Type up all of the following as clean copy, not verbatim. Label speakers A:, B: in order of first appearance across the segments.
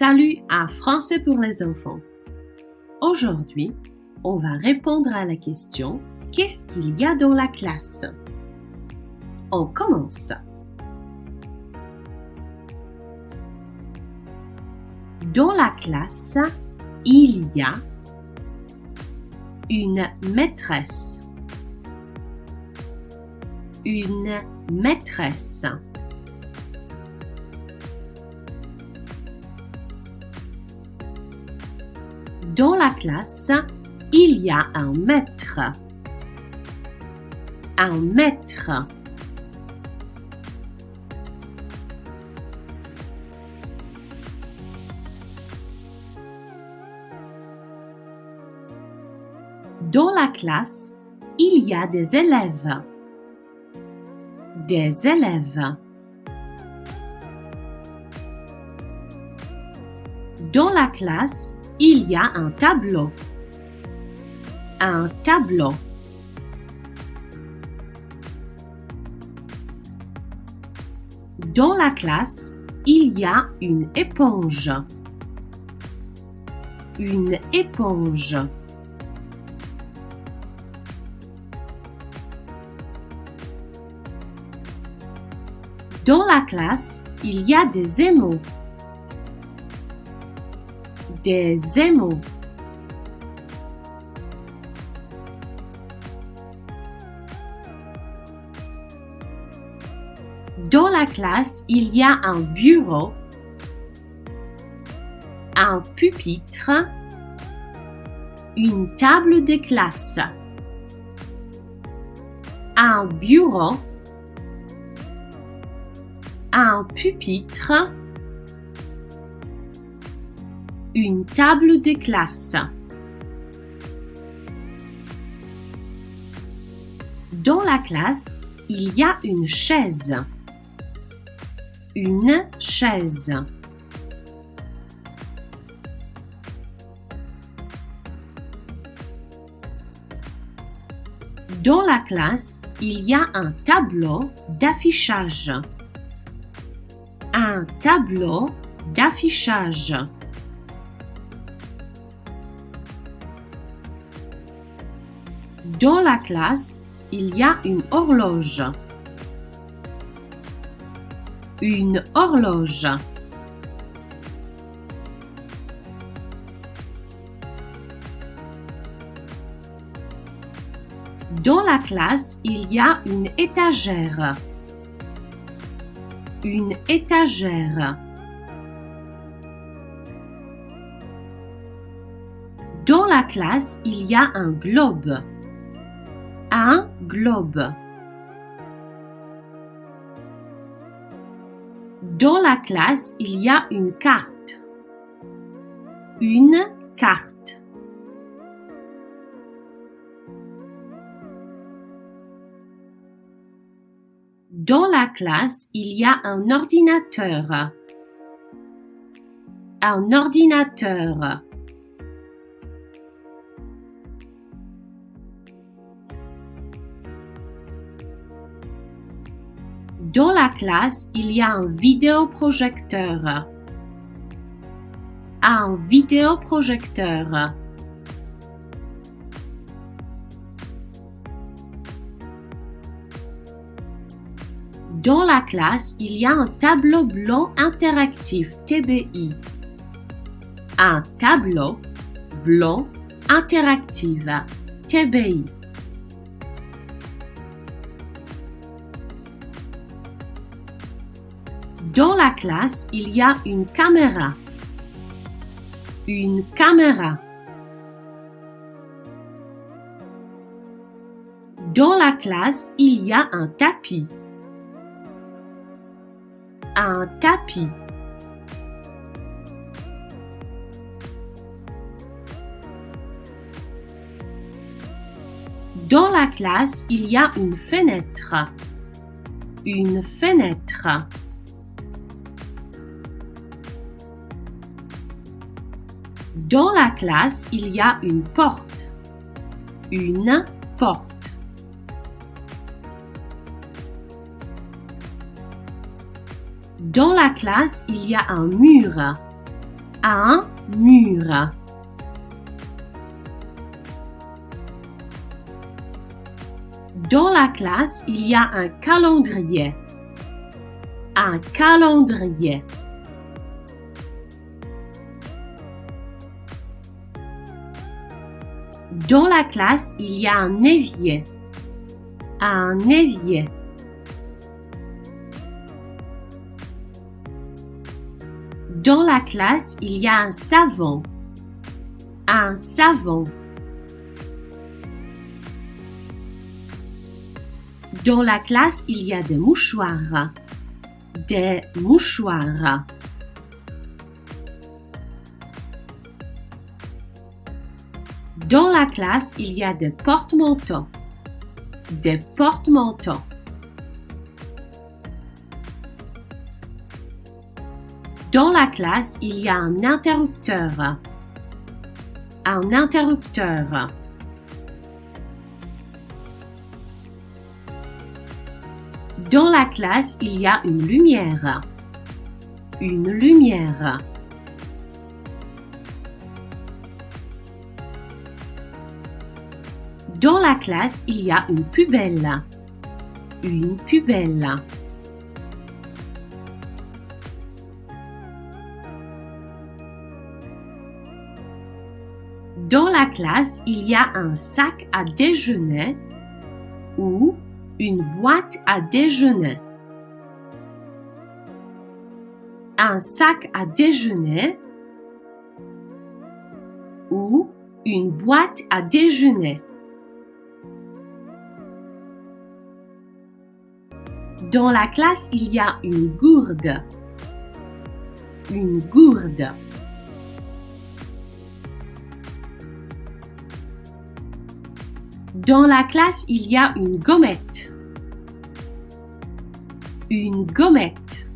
A: Salut à Français pour les enfants. Aujourd'hui, on va répondre à la question « Qu'est-ce qu'il y a dans la classe ?» On commence. Dans la classe, il y a une maîtresse. Une maîtresse. Dans la classe, il y a un maître. Un maître. Dans la classe, il y a des élèves. Des élèves. Dans la classe, il y a un tableau. Un tableau. Dans la classe, il y a une éponge. Une éponge. Dans la classe, il y a des émaux. Des émaux. Dans la classe, il y a un bureau, un pupitre, une table de classe. Un bureau, un pupitre, une table de classe. Dans la classe, il y a une chaise. Une chaise. Dans la classe, il y a un tableau d'affichage. Un tableau d'affichage. Dans la classe, il y a une horloge. Une horloge. Dans la classe, il y a une étagère. Une étagère. Dans la classe, il y a un globe. Un globe. Dans la classe, il y a une carte. Une carte. Dans la classe, il y a un ordinateur. Un ordinateur. Dans la classe, il y a un vidéoprojecteur. Un vidéoprojecteur. Dans la classe, il y a un tableau blanc interactif TBI. Un tableau blanc interactif TBI. Dans la classe, il y a une caméra. Une caméra. Dans la classe, il y a un tapis. Un tapis. Dans la classe, il y a une fenêtre. Une fenêtre. Dans la classe, il y a une porte. Une porte. Dans la classe, il y a un mur. à un mur. Dans la classe, il y a un calendrier. Un calendrier. Dans la classe, il y a un évier. Un évier. Dans la classe, il y a un savon. Un savon. Dans la classe, il y a des mouchoirs. Des mouchoirs. Dans la classe, il y a des porte-manteaux. Des porte-manteaux. Dans la classe, il y a un interrupteur. Un interrupteur. Dans la classe, il y a une lumière. Une lumière. Dans la classe, il y a une poubelle. Une poubelle. Dans la classe, il y a un sac à déjeuner ou une boîte à déjeuner. Un sac à déjeuner ou une boîte à déjeuner. Dans la classe, il y a une gourde. Une gourde. Dans la classe, il y a une gommette. Une gommette.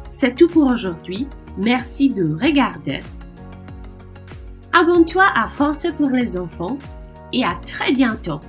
A: C'est tout pour aujourd'hui. Merci de regarder. Abonne-toi à Français pour les enfants et à très bientôt.